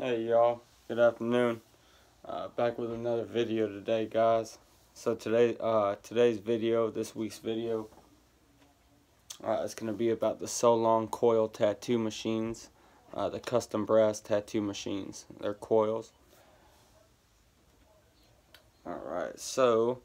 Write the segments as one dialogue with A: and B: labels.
A: Hey y'all, good afternoon. Back with another video today, guys. So today's video, this week's video, is going to be about the Solong coil tattoo machines, the custom brass tattoo machines. They're coils. Alright, so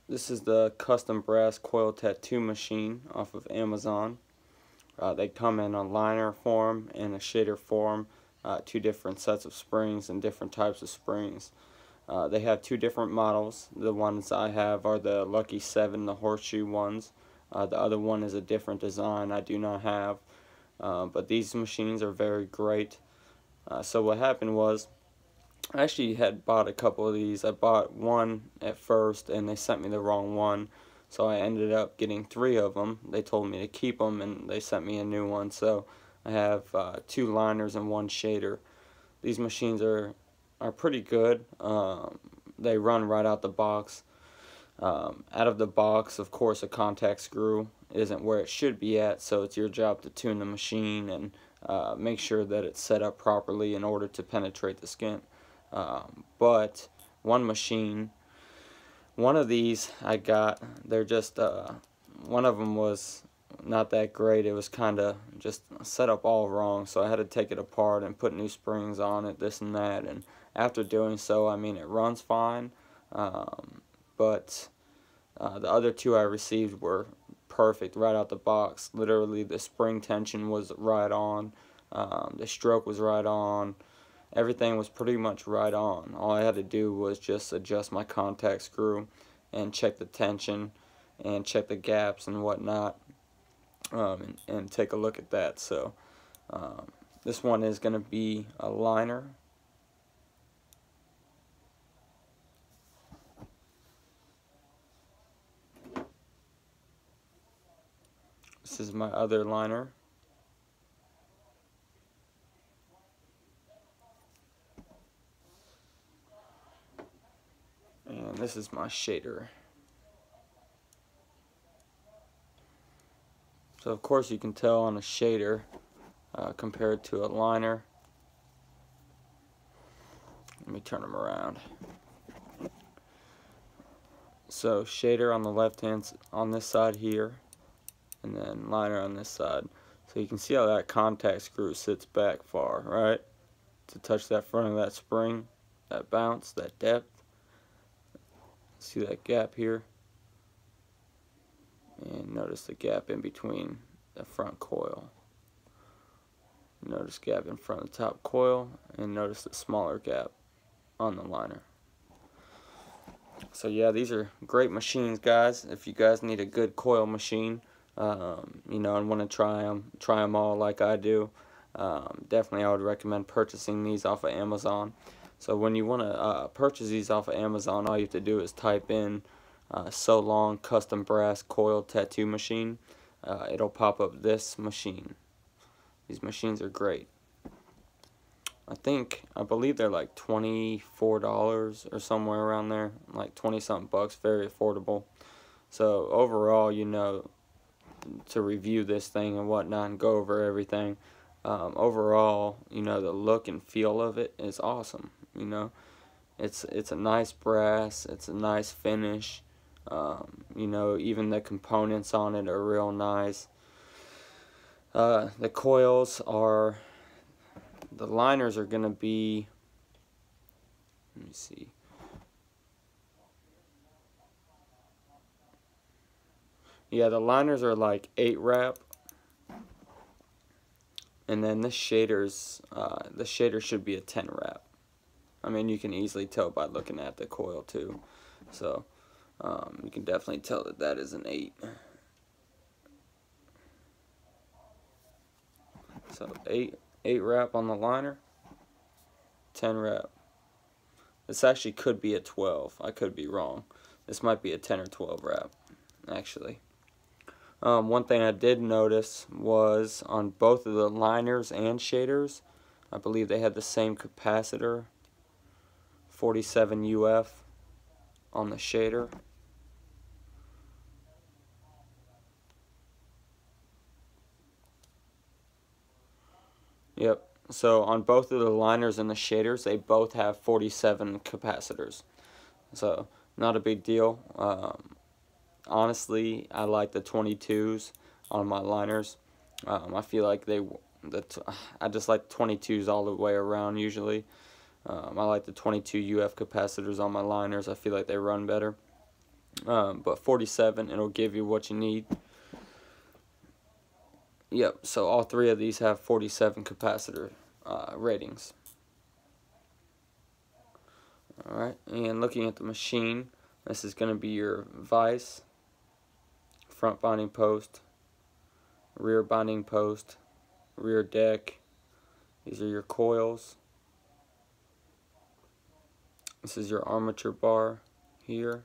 A: this is the custom brass coil tattoo machine off of Amazon. They come in a liner form and a shader form, two different sets of springs and different types of springs. They have two different models. The ones I have are the Lucky 7, the horseshoe ones. The other one is a different design I do not have. But these machines are very great. So what happened was, I actually had bought a couple of these. I bought one at first and they sent me the wrong one. So I ended up getting 3 of them. They told me to keep them and they sent me a new one. So I have 2 liners and 1 shader. These machines are pretty good. They run right out the box. Out of the box, of course, a contact screw isn't where it should be at, so it's your job to tune the machine and make sure that it's set up properly in order to penetrate the skin. But one of these I got, they're just, one of them was not that great. It was kind of just set up all wrong, so I had to take it apart and put new springs on it, this and that, and after doing so, I mean, it runs fine, but the other 2 I received were perfect right out the box. Literally, the spring tension was right on, the stroke was right on, everything was pretty much right on. All I had to do was just adjust my contact screw and check the tension and check the gaps and whatnot, and take a look at that. So this one is going to be a liner. This is my other liner. And this is my shader. So of course you can tell on a shader compared to a liner. Let me turn them around. So shader on the left hand, on this side here, and then liner on this side. So you can see how that contact screw sits back far, right? To touch that front of that spring, that bounce, that depth. See that gap here? And notice the gap in between the front coil. Notice gap in front of the top coil, and notice the smaller gap on the liner. So yeah, these are great machines, guys. If you guys need a good coil machine, you know, and want to try them all like I do, definitely I would recommend purchasing these off of Amazon. So when you want to purchase these off of Amazon, all you have to do is type in Solong custom brass coil tattoo machine. It'll pop up this machine. These machines are great. I believe they're like $24 or somewhere around there, like 20-something bucks, very affordable. So overall, you know, to review this thing and whatnot and go over everything, overall, you know, the look and feel of it is awesome. You know, it's a nice brass, it's a nice finish. You know, even the components on it are real nice. The coils are, the liners are going to be, let me see. Yeah, the liners are like 8 wrap. And then this shader's, the shader should be a 10 wrap. I mean, you can easily tell by looking at the coil too. So, you can definitely tell that that is an 8. So 8 wrap on the liner, 10 wrap. This actually could be a 12. I could be wrong. This might be a 10 or 12 wrap, actually. One thing I did notice was on both of the liners and shaders, I believe they had the same capacitor, 47 UF on the shader. Yep, So on both of the liners and the shaders, they both have 47 capacitors. So not a big deal. Honestly, I like the 22s on my liners. I feel like I just like 22s all the way around usually. I like the 22 UF capacitors on my liners. I feel like they run better. But 47, it'll give you what you need. Yep, so all three of these have 47 capacitor ratings. Alright, and looking at the machine, this is going to be your vise, front binding post, rear binding post, rear deck. These are your coils. This is your armature bar here.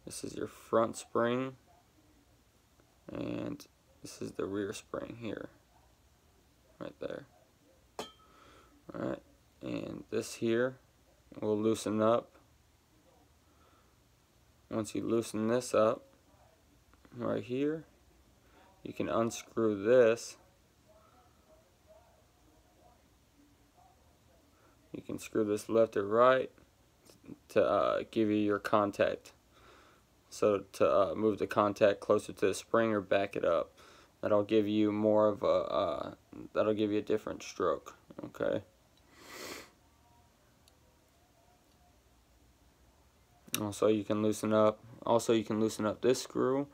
A: This is your front spring, and this is the rear spring here, right there. Alright, and this here will loosen up. Once you loosen this up, right here, you can unscrew this. You can screw this left or right to give you your contact. So to move the contact closer to the spring or back it up. That'll give you more of a, that'll give you a different stroke, okay? Also you can loosen up this screw,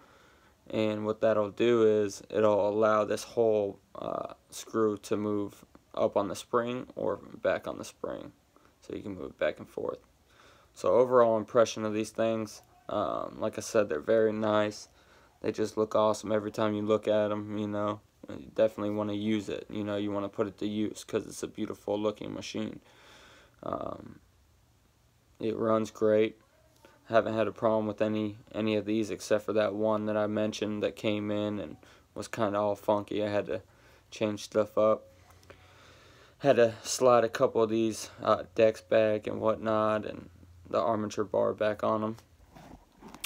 A: and what that'll do is it'll allow this whole screw to move up on the spring or back on the spring, so you can move it back and forth. So overall impression of these things, like I said, they're very nice. They just look awesome every time you look at them. You know, you definitely want to use it. You know, you want to put it to use because it's a beautiful looking machine. It runs great. Haven't had a problem with any of these except for that one that I mentioned that came in and was kind of all funky. I had to change stuff up. Had to slide a couple of these decks back and whatnot, and the armature bar back on them.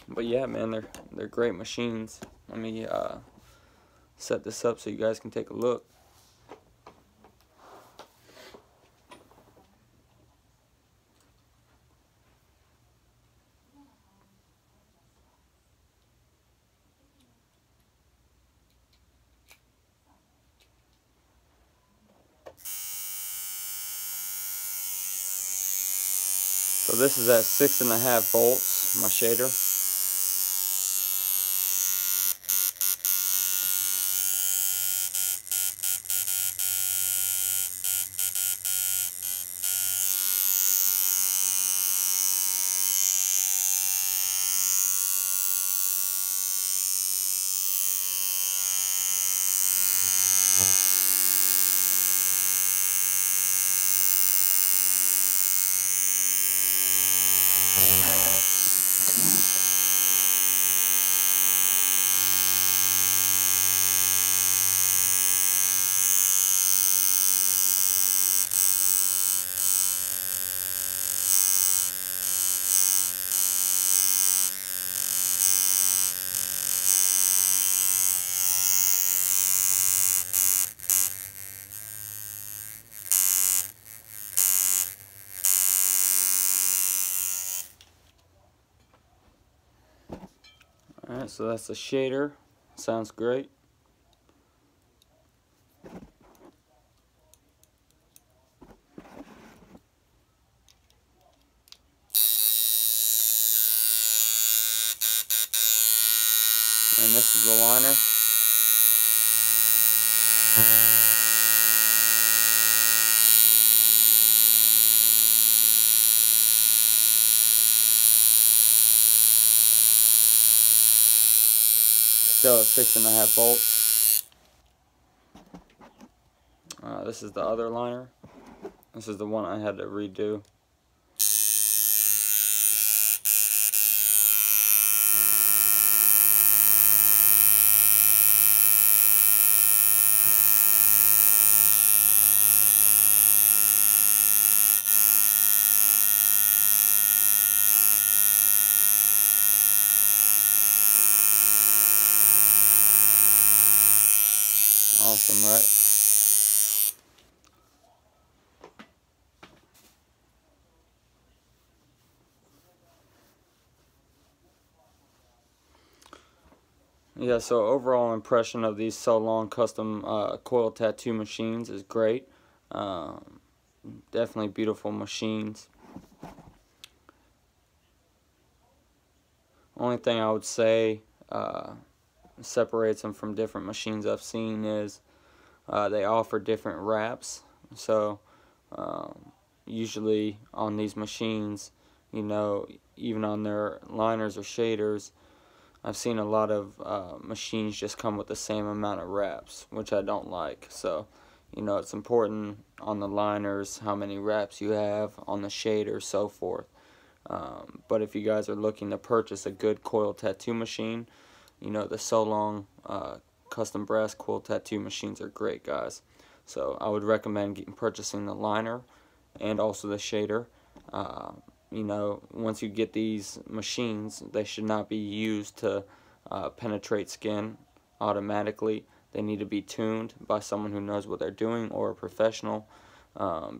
A: But yeah, man, they're great machines. Let me set this up so you guys can take a look. So this is at 6.5 volts, my shader. Alright, so that's the shader. Sounds great. And this is the liner. Still at 6.5 volts. This is the other liner. This is the one I had to redo. Awesome, right? Yeah, so overall impression of these Solong custom coil tattoo machines is great. Um, Definitely beautiful machines. Only thing I would say separates them from different machines I've seen is they offer different wraps. So usually on these machines, you know, even on their liners or shaders, I've seen a lot of machines just come with the same amount of wraps, which I don't like. So, you know, it's important on the liners how many wraps you have, on the shader, so forth. But if you guys are looking to purchase a good coil tattoo machine, you know, the Solong custom brass coil tattoo machines are great, guys. So I would recommend purchasing the liner and also the shader. You know, once you get these machines, they should not be used to penetrate skin automatically. They need to be tuned by someone who knows what they're doing, or a professional,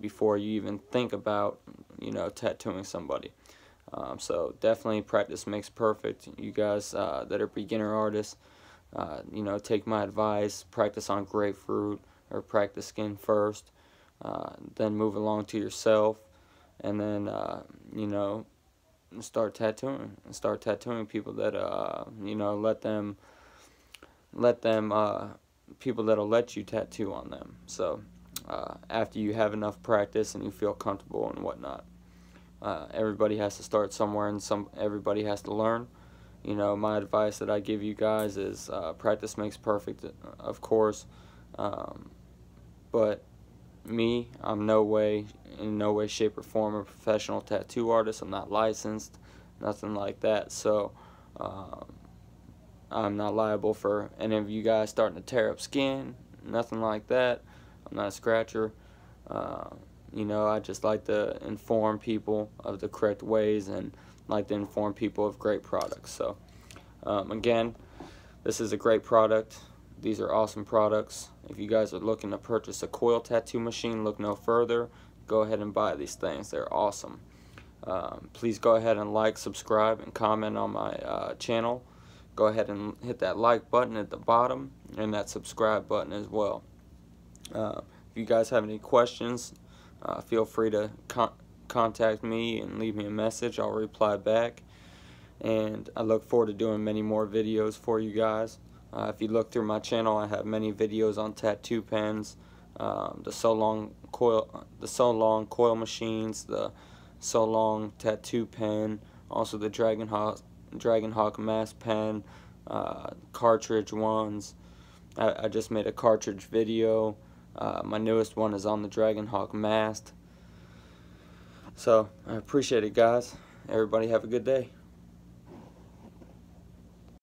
A: before you even think about, you know, tattooing somebody. So definitely practice makes perfect. You guys that are beginner artists, you know, take my advice, practice on grapefruit or practice skin first, then move along to yourself, and then you know, start tattooing people that you know, let them people that'll let you tattoo on them. So after you have enough practice and you feel comfortable and whatnot, everybody has to start somewhere, and everybody has to learn. You know, my advice that I give you guys is practice makes perfect, of course, but me, I'm in no way, shape, or form a professional tattoo artist. I'm not licensed, nothing like that. So I'm not liable for any of you guys starting to tear up skin, nothing like that. I'm not a scratcher. You know, I just like to inform people of the correct ways and like to inform people of great products. So again, this is a great product. These are awesome products. If you guys are looking to purchase a coil tattoo machine, look no further. Go ahead and buy these things. They're awesome. Please go ahead and like, subscribe, and comment on my channel. Go ahead and hit that like button at the bottom and that subscribe button as well. If you guys have any questions, feel free to contact me and leave me a message. I'll reply back. And I look forward to doing many more videos for you guys. If you look through my channel, I have many videos on tattoo pens, the Solong coil machines, the Solong tattoo pen, also the Dragon Hawk mask pen, cartridge ones. I just made a cartridge video. My newest one is on the Dragon Hawk mask. So I appreciate it, guys. Everybody have a good day.